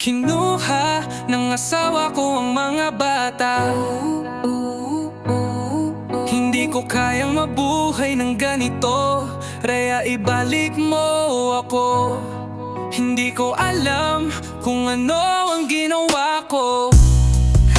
Kinuha ng asawa ko ang mga bata. Hindi ko kayang mabuhay ng ganito. Rhea, ibalik mo ako. Hindi ko alam kung ano ang ginawa ko.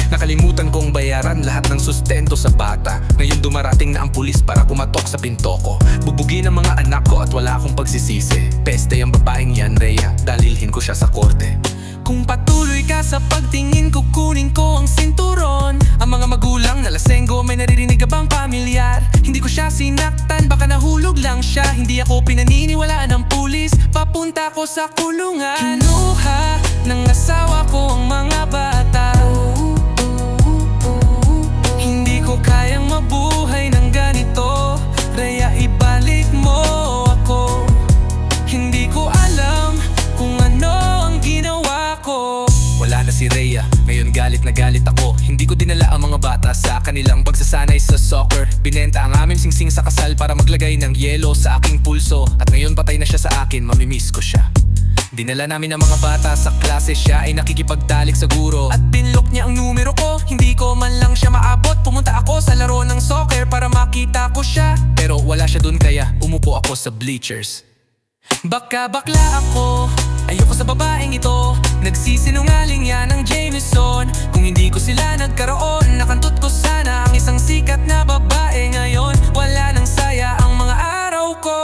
Nakalimutan kong bayaran lahat ng sustento sa bata. Ngayon dumarating na ang pulis para kumatok sa pinto ko. Bubugin ang mga anak ko at wala akong pagsisisi. Peste ang babaeng yan, Rhea, dalilhin ko siya sa korte. Kung patuloy ka sa pagtingin, kukunin ko ang sinturon. Ang mga magulang na lasenggo, may naririnig ka bang pamilyar? Hindi ko siya sinaktan, baka nahulog lang siya. Hindi ako pinaniniwalaan ng pulis, papunta ko sa kulungan. Kinuha ng asawa ko ang mga bata. Hindi ko kayang mabuhay ng ganito. Rhea, ibalik mo ako. Hindi ko alam kung ano ang ginawa ko. Wala na si Rhea, ngayon galit na galit ako. Hindi ko dinala ang mga bata sa kanilang pagsasanay sa soccer. Binenta ang aming singsing sa kasal para maglagay ng yelo sa aking pulso. At ngayon patay na siya sa akin, mamimiss ko siya. Dinala namin ang mga bata sa klase, siya ay nakikipagtalik sa guro. At pinlock niya ang numero ko, hindi ko man lang siya maabot. Pumunta ako sa laro ng soccer para makita ko siya. Pero wala siya dun kaya umupo ako sa bleachers. Baka bakla ako, ayoko sa babaeng ito. Nagsisinungaling yan ang Jameson. Kung hindi ko sila nagkaroon, nakantot ko sana ang isang sikat na babae. Ngayon wala nang saya ang mga araw ko.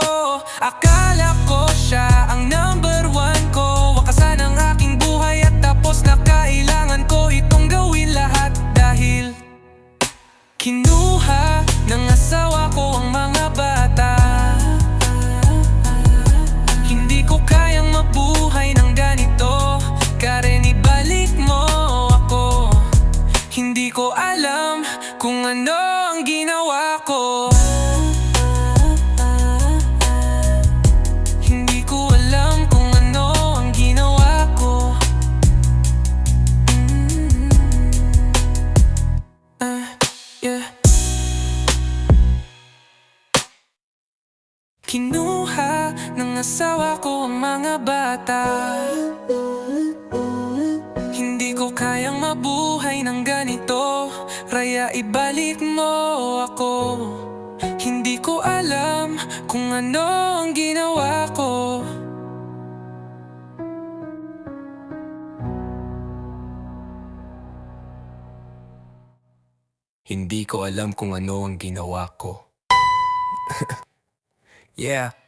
Akala ko siya ang number one ko. Wakasan ang aking buhay at tapos na kailangan ko itong gawin lahat. Dahil kinuha ng asawa ko ang mga bata. Hindi ko kayang mabuhay ng ganito. Karen, ibalik mo ako. Hindi ko alam kung ano ang ginawa ko. Hindi ko alam kung ano ang ginawa ko. Yeah. Kinuha ng asawa ko ang mga bata. Hindi ko kayang mabuhay ng ganito. Rhea, ibalik mo ako. Hindi ko alam kung ano ang ginawa ko. Hindi ko alam kung ano ang ginawa ko. Yeah.